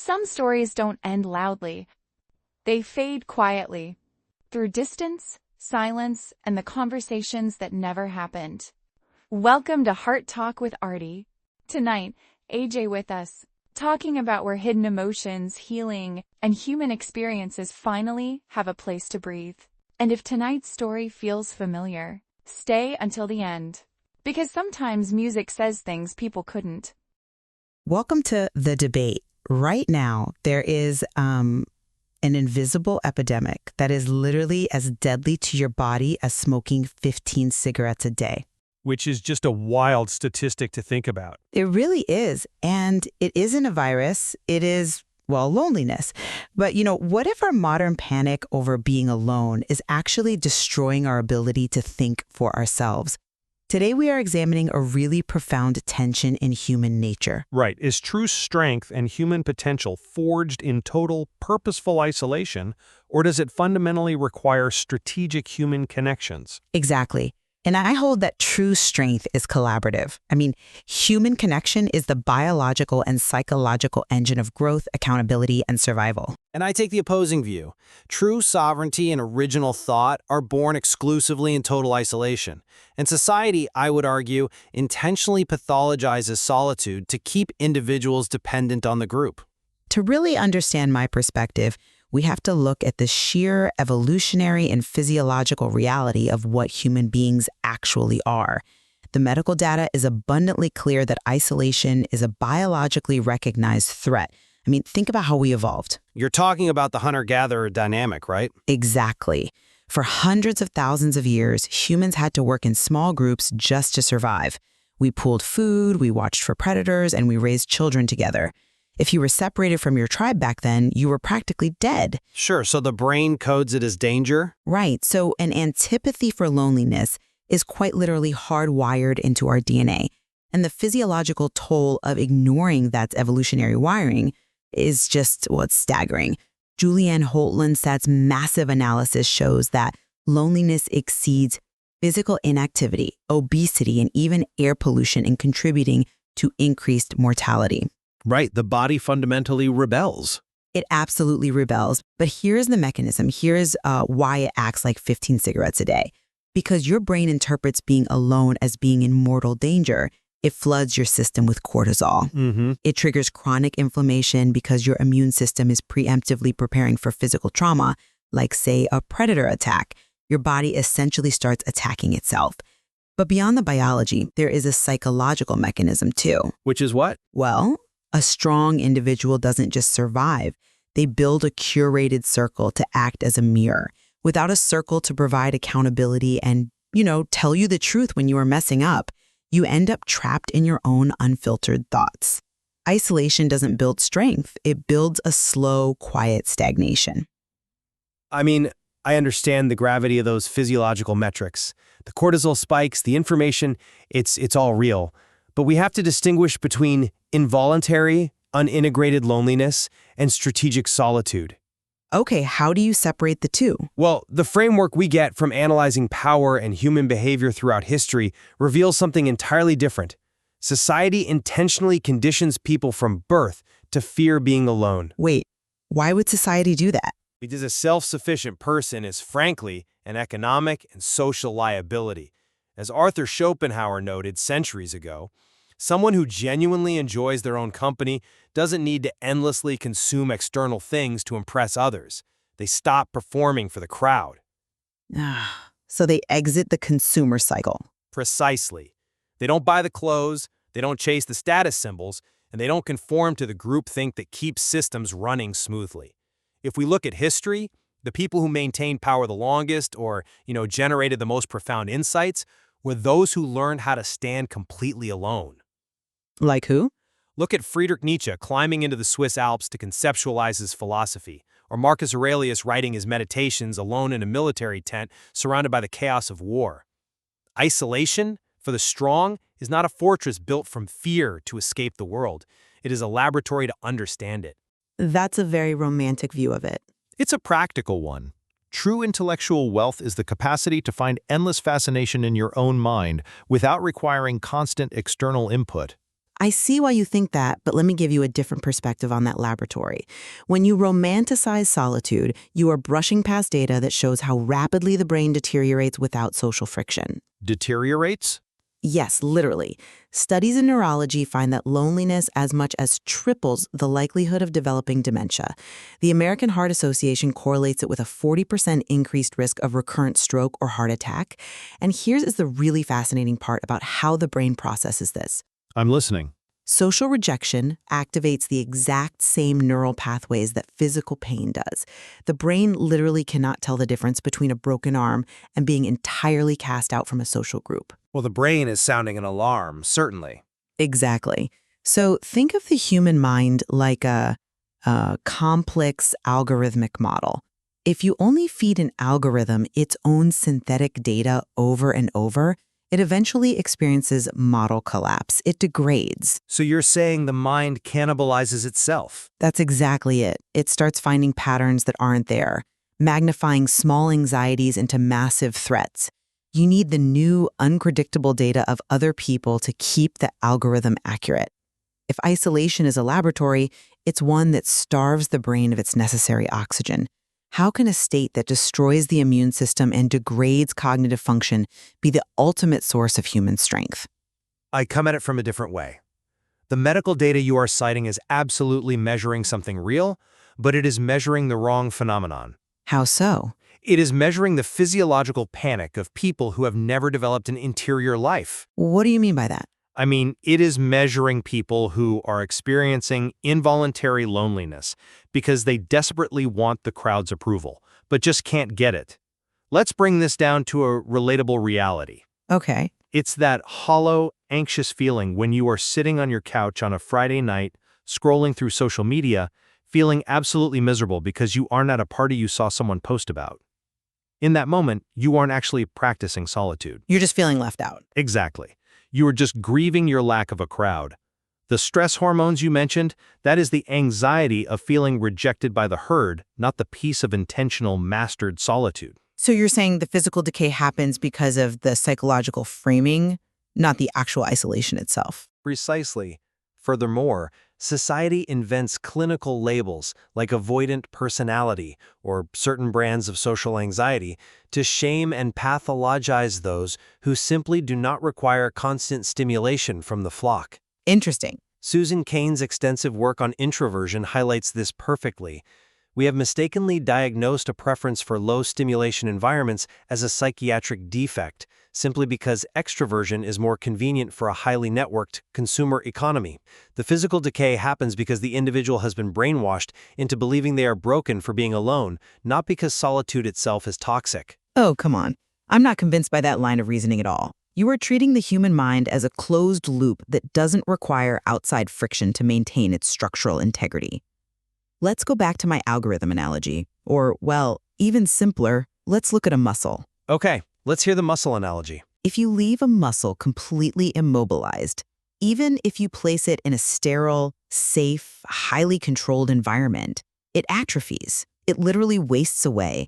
Some stories don't end loudly. They fade quietly, through distance, silence, and the conversations that never happened. Welcome to Heart Talk with Arty. Tonight, AJ with us, talking about where hidden emotions, healing, and human experiences finally have a place to breathe. And if tonight's story feels familiar, stay until the end, because sometimes music says things people couldn't. Welcome to The Debate. Right now, there is an invisible epidemic that is literally as deadly to your body as smoking 15 cigarettes a day. Which is just a wild statistic to think about. It really is. And it isn't a virus. It is, well, loneliness. But, what if our modern panic over being alone is actually destroying our ability to think for ourselves? Today, we are examining a really profound tension in human nature. Right. Is true strength and human potential forged in total, purposeful isolation, or does it fundamentally require strategic human connections? Exactly. And I hold that true strength is collaborative. Human connection is the biological and psychological engine of growth, accountability, and survival. And I take the opposing view. True sovereignty and original thought are born exclusively in total isolation. And society, I would argue, intentionally pathologizes solitude to keep individuals dependent on the group. To really understand my perspective, we have to look at the sheer evolutionary and physiological reality of what human beings actually are. The medical data is abundantly clear that isolation is a biologically recognized threat. Think about how we evolved. You're talking about the hunter-gatherer dynamic, right? Exactly. For hundreds of thousands of years, humans had to work in small groups just to survive. We pooled food, we watched for predators, and we raised children together. If you were separated from your tribe back then, you were practically dead. Sure, so the brain codes it as danger? Right, so an antipathy for loneliness is quite literally hardwired into our DNA. And the physiological toll of ignoring that evolutionary wiring is just, it's staggering. Julianne Holt-Lunstadt's massive analysis shows that loneliness exceeds physical inactivity, obesity, and even air pollution in contributing to increased mortality. Right, the body fundamentally rebels. It absolutely rebels. But here's the mechanism. Here's why it acts like 15 cigarettes a day. Because your brain interprets being alone as being in mortal danger. It floods your system with cortisol. It triggers chronic inflammation because your immune system is preemptively preparing for physical trauma, like, say, a predator attack. Your body essentially starts attacking itself. But beyond the biology, there is a psychological mechanism too. Which is what? Well, a strong individual doesn't just survive. They build a curated circle to act as a mirror. Without a circle to provide accountability and, tell you the truth when you are messing up, you end up trapped in your own unfiltered thoughts. Isolation doesn't build strength. It builds a slow, quiet stagnation. I understand the gravity of those physiological metrics. The cortisol spikes, the information, it's all real. But we have to distinguish between involuntary, unintegrated loneliness and strategic solitude. Okay, how do you separate the two? Well, the framework we get from analyzing power and human behavior throughout history reveals something entirely different. Society intentionally conditions people from birth to fear being alone. Wait, why would society do that? Because a self-sufficient person is, frankly, an economic and social liability. As Arthur Schopenhauer noted centuries ago, someone who genuinely enjoys their own company doesn't need to endlessly consume external things to impress others. They stop performing for the crowd. So they exit the consumer cycle. Precisely. They don't buy the clothes, they don't chase the status symbols, and they don't conform to the groupthink that keeps systems running smoothly. If we look at history, the people who maintained power the longest or, generated the most profound insights were those who learned how to stand completely alone. Like who? Look at Friedrich Nietzsche climbing into the Swiss Alps to conceptualize his philosophy, or Marcus Aurelius writing his meditations alone in a military tent surrounded by the chaos of war. Isolation, for the strong, is not a fortress built from fear to escape the world. It is a laboratory to understand it. That's a very romantic view of it. It's a practical one. True intellectual wealth is the capacity to find endless fascination in your own mind without requiring constant external input. I see why you think that, but let me give you a different perspective on that laboratory. When you romanticize solitude, you are brushing past data that shows how rapidly the brain deteriorates without social friction. Deteriorates? Yes, literally. Studies in neurology find that loneliness as much as triples the likelihood of developing dementia. The American Heart Association correlates it with a 40% increased risk of recurrent stroke or heart attack. And here's the really fascinating part about how the brain processes this. I'm listening. Social rejection activates the exact same neural pathways that physical pain does. The brain literally cannot tell the difference between a broken arm and being entirely cast out from a social group. Well, the brain is sounding an alarm, certainly. Exactly. So think of the human mind like a complex algorithmic model. If you only feed an algorithm its own synthetic data over and over, it eventually experiences model collapse. It degrades. So you're saying the mind cannibalizes itself? That's exactly it. It starts finding patterns that aren't there, magnifying small anxieties into massive threats. You need the new, unpredictable data of other people to keep the algorithm accurate. If isolation is a laboratory, it's one that starves the brain of its necessary oxygen. How can a state that destroys the immune system and degrades cognitive function be the ultimate source of human strength? I come at it from a different way. The medical data you are citing is absolutely measuring something real, but it is measuring the wrong phenomenon. How so? It is measuring the physiological panic of people who have never developed an interior life. What do you mean by that? I mean, it is measuring people who are experiencing involuntary loneliness because they desperately want the crowd's approval, but just can't get it. Let's bring this down to a relatable reality. Okay. It's that hollow, anxious feeling when you are sitting on your couch on a Friday night, scrolling through social media, feeling absolutely miserable because you aren't at a party you saw someone post about. In that moment, you aren't actually practicing solitude. You're just feeling left out. Exactly. You are just grieving your lack of a crowd. The stress hormones you mentioned, that is the anxiety of feeling rejected by the herd, not the peace of intentional, mastered solitude. So you're saying the physical decay happens because of the psychological framing, not the actual isolation itself. Precisely. Furthermore, society invents clinical labels like avoidant personality or certain brands of social anxiety to shame and pathologize those who simply do not require constant stimulation from the flock. Interesting. Susan Cain's extensive work on introversion highlights this perfectly. We have mistakenly diagnosed a preference for low-stimulation environments as a psychiatric defect, simply because extroversion is more convenient for a highly networked consumer economy. The physical decay happens because the individual has been brainwashed into believing they are broken for being alone, not because solitude itself is toxic. Oh, come on. I'm not convinced by that line of reasoning at all. You are treating the human mind as a closed loop that doesn't require outside friction to maintain its structural integrity. Let's go back to my algorithm analogy. Or, well, even simpler, let's look at a muscle. Okay, let's hear the muscle analogy. If you leave a muscle completely immobilized, even if you place it in a sterile, safe, highly controlled environment, it atrophies. It literally wastes away.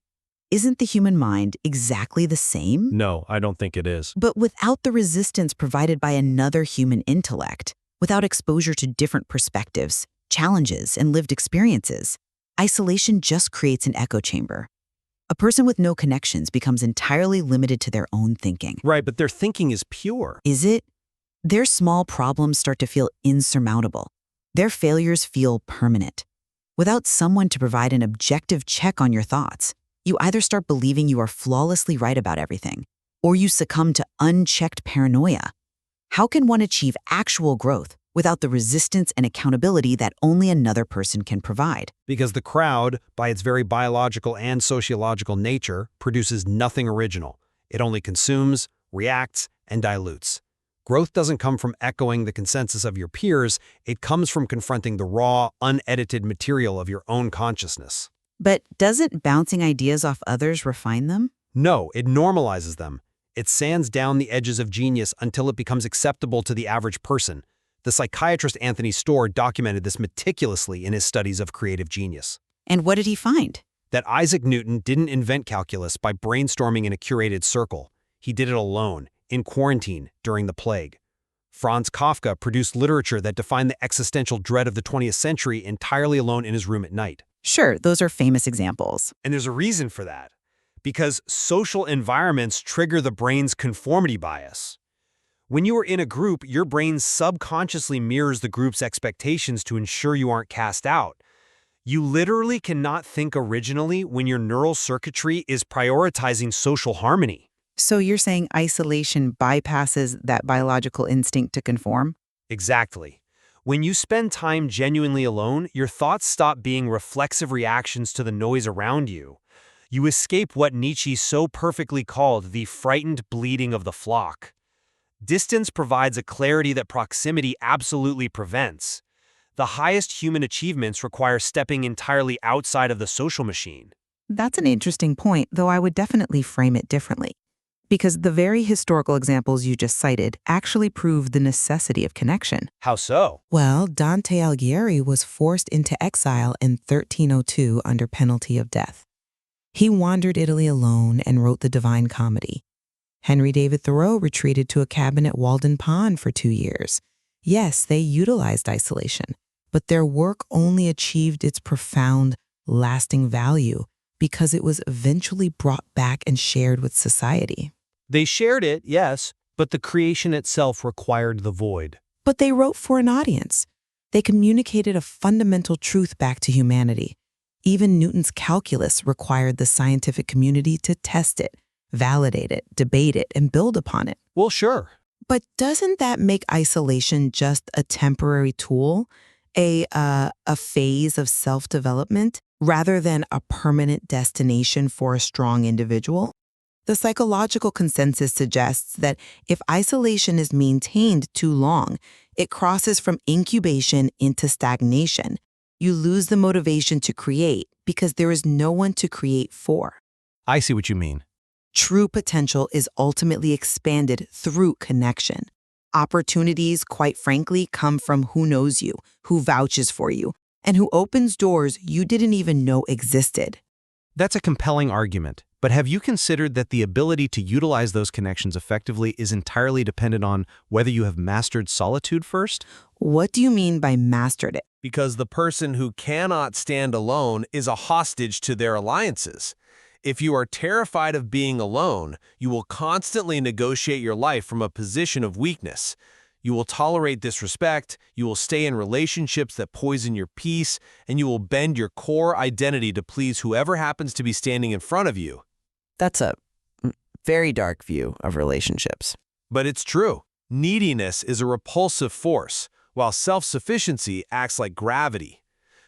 Isn't the human mind exactly the same? No, I don't think it is. But without the resistance provided by another human intellect, without exposure to different perspectives, challenges, and lived experiences, isolation just creates an echo chamber. A person with no connections becomes entirely limited to their own thinking. Right, but their thinking is pure. Is it? Their small problems start to feel insurmountable. Their failures feel permanent. Without someone to provide an objective check on your thoughts, you either start believing you are flawlessly right about everything, or you succumb to unchecked paranoia. How can one achieve actual growth without the resistance and accountability that only another person can provide? Because the crowd, by its very biological and sociological nature, produces nothing original. It only consumes, reacts, and dilutes. Growth doesn't come from echoing the consensus of your peers, it comes from confronting the raw, unedited material of your own consciousness. But doesn't bouncing ideas off others refine them? No, it normalizes them. It sands down the edges of genius until it becomes acceptable to the average person. The psychiatrist Anthony Storr documented this meticulously in his studies of creative genius. And what did he find? That Isaac Newton didn't invent calculus by brainstorming in a curated circle. He did it alone, in quarantine, during the plague. Franz Kafka produced literature that defined the existential dread of the 20th century entirely alone in his room at night. Sure, those are famous examples. And there's a reason for that. Because social environments trigger the brain's conformity bias. When you are in a group, your brain subconsciously mirrors the group's expectations to ensure you aren't cast out. You literally cannot think originally when your neural circuitry is prioritizing social harmony. So you're saying isolation bypasses that biological instinct to conform? Exactly. When you spend time genuinely alone, your thoughts stop being reflexive reactions to the noise around you. You escape what Nietzsche so perfectly called the frightened bleating of the flock. Distance provides a clarity that proximity absolutely prevents. The highest human achievements require stepping entirely outside of the social machine. That's an interesting point, though I would definitely frame it differently. Because the very historical examples you just cited actually prove the necessity of connection. How so? Well, Dante Alighieri was forced into exile in 1302 under penalty of death. He wandered Italy alone and wrote the Divine Comedy. Henry David Thoreau retreated to a cabin at Walden Pond for 2 years. Yes, they utilized isolation, but their work only achieved its profound, lasting value because it was eventually brought back and shared with society. They shared it, yes, but the creation itself required the void. But they wrote for an audience. They communicated a fundamental truth back to humanity. Even Newton's calculus required the scientific community to test it, validate it, debate it, and build upon it. Well, sure. But doesn't that make isolation just a temporary tool, a phase of self-development, rather than a permanent destination for a strong individual? The psychological consensus suggests that if isolation is maintained too long, it crosses from incubation into stagnation. You lose the motivation to create because there is no one to create for. I see what you mean. True potential is ultimately expanded through connection. Opportunities, quite frankly, come from who knows you, who vouches for you, and who opens doors you didn't even know existed. That's a compelling argument. But have you considered that the ability to utilize those connections effectively is entirely dependent on whether you have mastered solitude first? What do you mean by mastered it? Because the person who cannot stand alone is a hostage to their alliances. If you are terrified of being alone, you will constantly negotiate your life from a position of weakness. You will tolerate disrespect, you will stay in relationships that poison your peace, and you will bend your core identity to please whoever happens to be standing in front of you. That's a very dark view of relationships. But it's true. Neediness is a repulsive force, while self-sufficiency acts like gravity.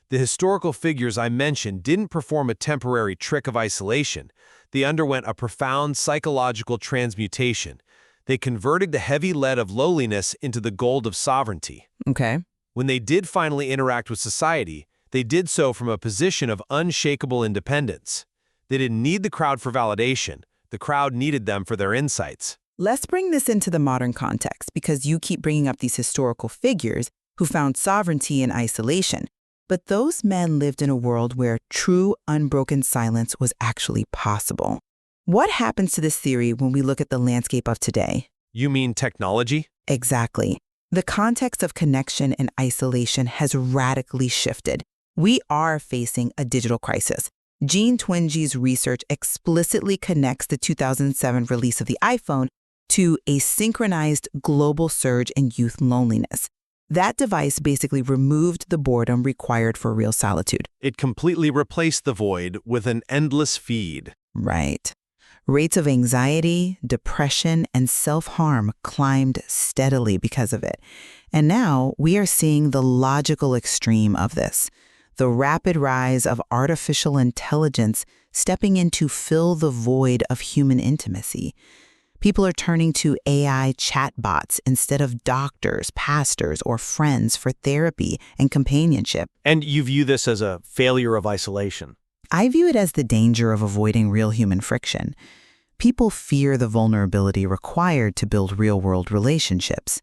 The historical figures I mentioned didn't perform a temporary trick of isolation. They underwent a profound psychological transmutation. They converted the heavy lead of lowliness into the gold of sovereignty. Okay. When they did finally interact with society, they did so from a position of unshakable independence. They didn't need the crowd for validation. The crowd needed them for their insights. Let's bring this into the modern context because you keep bringing up these historical figures who found sovereignty in isolation. But those men lived in a world where true, unbroken silence was actually possible. What happens to this theory when we look at the landscape of today? You mean technology? Exactly. The context of connection and isolation has radically shifted. We are facing a digital crisis. Gene Tweng's research explicitly connects the 2007 release of the iPhone to a synchronized global surge in youth loneliness. That device basically removed the boredom required for real solitude. It completely replaced the void with an endless feed. Right. Rates of anxiety, depression, and self-harm climbed steadily because of it. And now we are seeing the logical extreme of this. The rapid rise of artificial intelligence stepping in to fill the void of human intimacy. People are turning to AI chatbots instead of doctors, pastors, or friends for therapy and companionship. And you view this as a failure of isolation. I view it as the danger of avoiding real human friction. People fear the vulnerability required to build real-world relationships.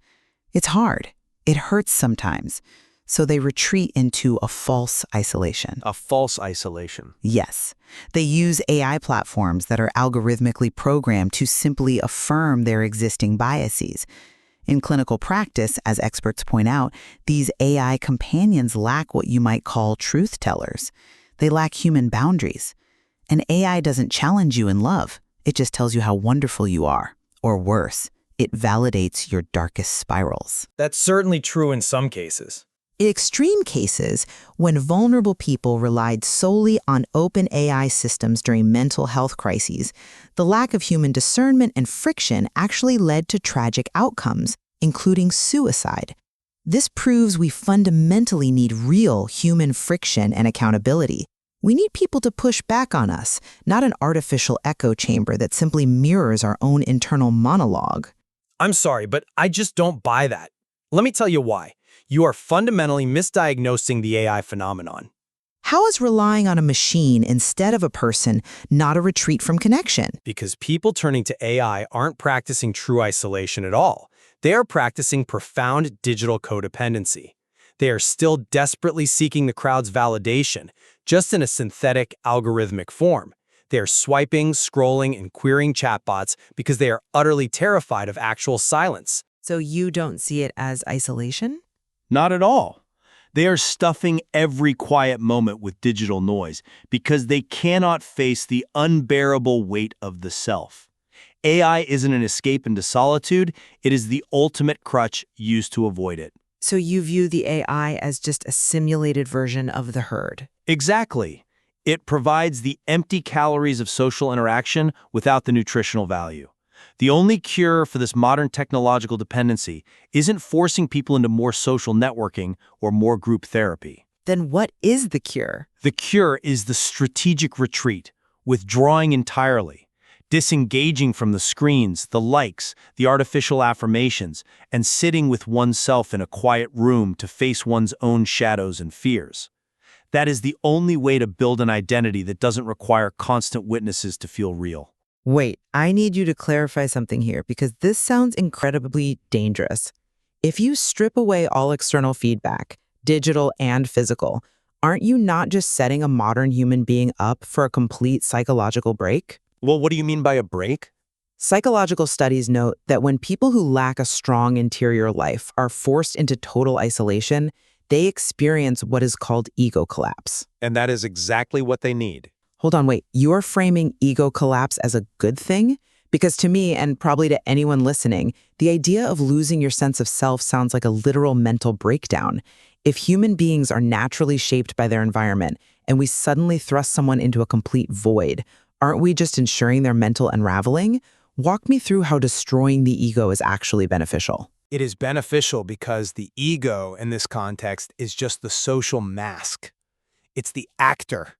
It's hard. It hurts sometimes. So they retreat into a false isolation. A false isolation. Yes. They use AI platforms that are algorithmically programmed to simply affirm their existing biases. In clinical practice, as experts point out, these AI companions lack what you might call truth tellers. They lack human boundaries. An AI doesn't challenge you in love. It just tells you how wonderful you are. Or worse, it validates your darkest spirals. That's certainly true in some cases. In extreme cases, when vulnerable people relied solely on open AI systems during mental health crises, the lack of human discernment and friction actually led to tragic outcomes, including suicide. This proves we fundamentally need real human friction and accountability. We need people to push back on us, not an artificial echo chamber that simply mirrors our own internal monologue. I'm sorry, but I just don't buy that. Let me tell you why. You are fundamentally misdiagnosing the AI phenomenon. How is relying on a machine instead of a person not a retreat from connection? Because people turning to AI aren't practicing true isolation at all. They are practicing profound digital codependency. They are still desperately seeking the crowd's validation, just in a synthetic, algorithmic form. They are swiping, scrolling, and querying chatbots because they are utterly terrified of actual silence. So you don't see it as isolation? Not at all. They are stuffing every quiet moment with digital noise because they cannot face the unbearable weight of the self. AI isn't an escape into solitude, it is the ultimate crutch used to avoid it. So you view the AI as just a simulated version of the herd? Exactly. It provides the empty calories of social interaction without the nutritional value. The only cure for this modern technological dependency isn't forcing people into more social networking or more group therapy. Then what is the cure? The cure is the strategic retreat, withdrawing entirely, disengaging from the screens, the likes, the artificial affirmations, and sitting with oneself in a quiet room to face one's own shadows and fears. That is the only way to build an identity that doesn't require constant witnesses to feel real. Wait, I need you to clarify something here because this sounds incredibly dangerous. If you strip away all external feedback, digital and physical, aren't you not just setting a modern human being up for a complete psychological break? Well, what do you mean by a break? Psychological studies note that when people who lack a strong interior life are forced into total isolation, they experience what is called ego collapse. And that is exactly what they need. Hold on, wait. You're framing ego collapse as a good thing? Because to me, and probably to anyone listening, the idea of losing your sense of self sounds like a literal mental breakdown. If human beings are naturally shaped by their environment, and we suddenly thrust someone into a complete void, aren't we just ensuring their mental unraveling? Walk me through how destroying the ego is actually beneficial. It is beneficial because the ego in this context is just the social mask. It's the actor.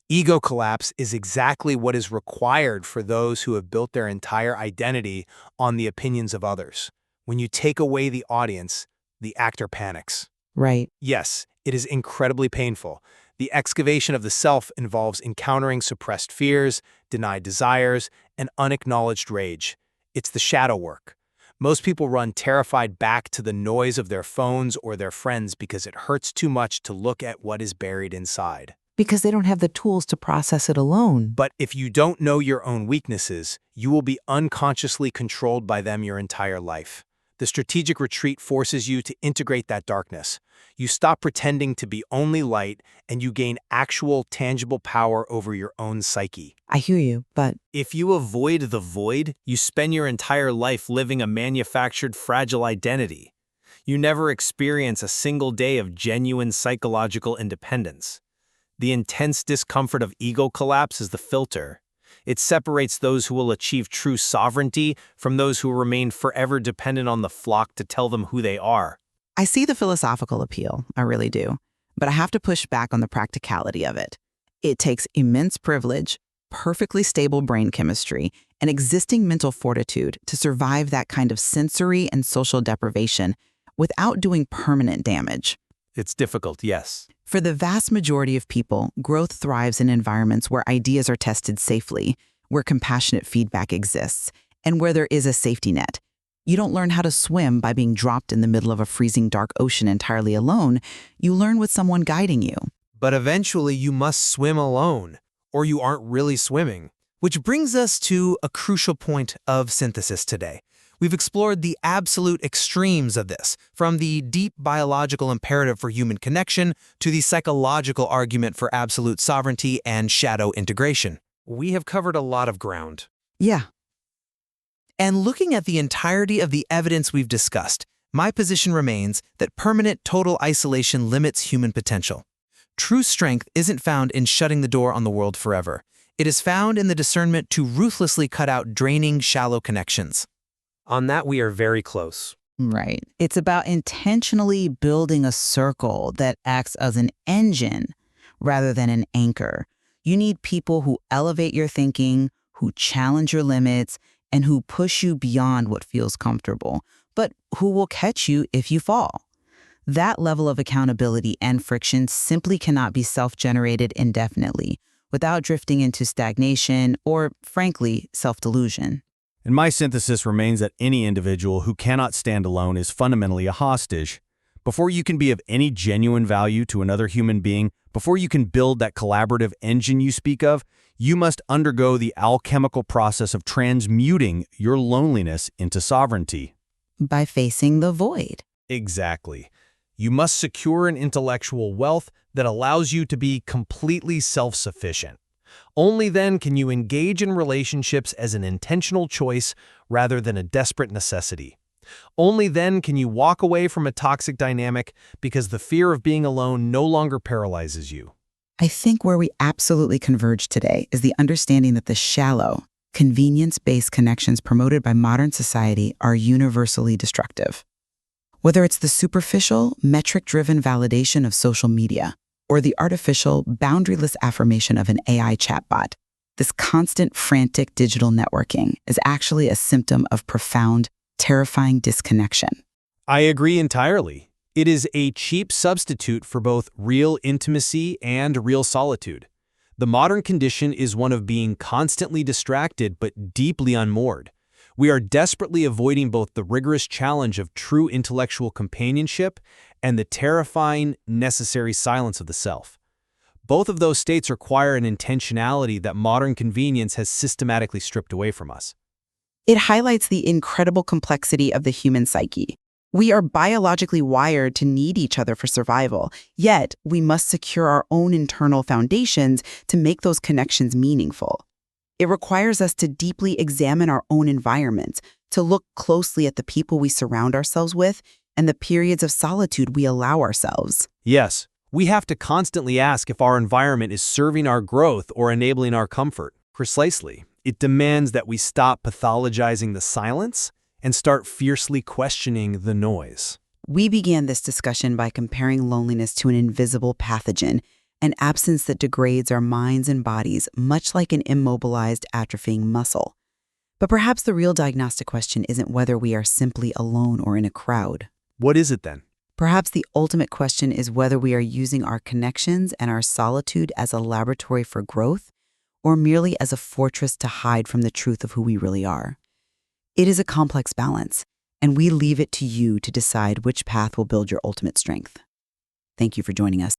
Ego collapse is exactly what is required for those who have built their entire identity on the opinions of others. When you take away the audience, the actor panics. Right. Yes, it is incredibly painful. The excavation of the self involves encountering suppressed fears, denied desires, and unacknowledged rage. It's the shadow work. Most people run terrified back to the noise of their phones or their friends because it hurts too much to look at what is buried inside. Because they don't have the tools to process it alone. But if you don't know your own weaknesses, you will be unconsciously controlled by them your entire life. The strategic retreat forces you to integrate that darkness. You stop pretending to be only light, and you gain actual, tangible power over your own psyche. I hear you, but If you avoid the void, you spend your entire life living a manufactured, fragile identity. You never experience a single day of genuine psychological independence. The intense discomfort of ego collapse is the filter. It separates those who will achieve true sovereignty from those who remain forever dependent on the flock to tell them who they are. I see the philosophical appeal, I really do. But I have to push back on the practicality of it. It takes immense privilege, perfectly stable brain chemistry, and existing mental fortitude to survive that kind of sensory and social deprivation without doing permanent damage. It's difficult, yes. For the vast majority of people, growth thrives in environments where ideas are tested safely, where compassionate feedback exists, and where there is a safety net. You don't learn how to swim by being dropped in the middle of a freezing dark ocean entirely alone. You learn with someone guiding you. But eventually you must swim alone, or you aren't really swimming. Which brings us to a crucial point of synthesis today. We've explored the absolute extremes of this, from the deep biological imperative for human connection to the psychological argument for absolute sovereignty and shadow integration. We have covered a lot of ground. Yeah. And looking at the entirety of the evidence we've discussed, my position remains that permanent total isolation limits human potential. True strength isn't found in shutting the door on the world forever. It is found in the discernment to ruthlessly cut out draining, shallow connections. On that, we are very close. Right. It's about intentionally building a circle that acts as an engine rather than an anchor. You need people who elevate your thinking, who challenge your limits, and who push you beyond what feels comfortable, but who will catch you if you fall. That level of accountability and friction simply cannot be self-generated indefinitely without drifting into stagnation or, frankly, self-delusion. And my synthesis remains that any individual who cannot stand alone is fundamentally a hostage. Before you can be of any genuine value to another human being, before you can build that collaborative engine you speak of, you must undergo the alchemical process of transmuting your loneliness into sovereignty. By facing the void. Exactly. You must secure an intellectual wealth that allows you to be completely self-sufficient. Only then can you engage in relationships as an intentional choice rather than a desperate necessity. Only then can you walk away from a toxic dynamic because the fear of being alone no longer paralyzes you. I think where we absolutely converge today is the understanding that the shallow, convenience-based connections promoted by modern society are universally destructive. Whether it's the superficial, metric-driven validation of social media or the artificial, boundaryless affirmation of an AI chatbot, this constant, frantic digital networking is actually a symptom of profound, terrifying disconnection. I agree entirely. It is a cheap substitute for both real intimacy and real solitude. The modern condition is one of being constantly distracted but deeply unmoored. We are desperately avoiding both the rigorous challenge of true intellectual companionship and the terrifying, necessary silence of the self. Both of those states require an intentionality that modern convenience has systematically stripped away from us. It highlights the incredible complexity of the human psyche. We are biologically wired to need each other for survival, yet we must secure our own internal foundations to make those connections meaningful. It requires us to deeply examine our own environments, to look closely at the people we surround ourselves with and the periods of solitude we allow ourselves. Yes, we have to constantly ask if our environment is serving our growth or enabling our comfort. Precisely. It demands that we stop pathologizing the silence and start fiercely questioning the noise. We began this discussion by comparing loneliness to an invisible pathogen, an absence that degrades our minds and bodies, much like an immobilized, atrophying muscle. But perhaps the real diagnostic question isn't whether we are simply alone or in a crowd. What is it then? Perhaps the ultimate question is whether we are using our connections and our solitude as a laboratory for growth, or merely as a fortress to hide from the truth of who we really are. It is a complex balance, and we leave it to you to decide which path will build your ultimate strength. Thank you for joining us.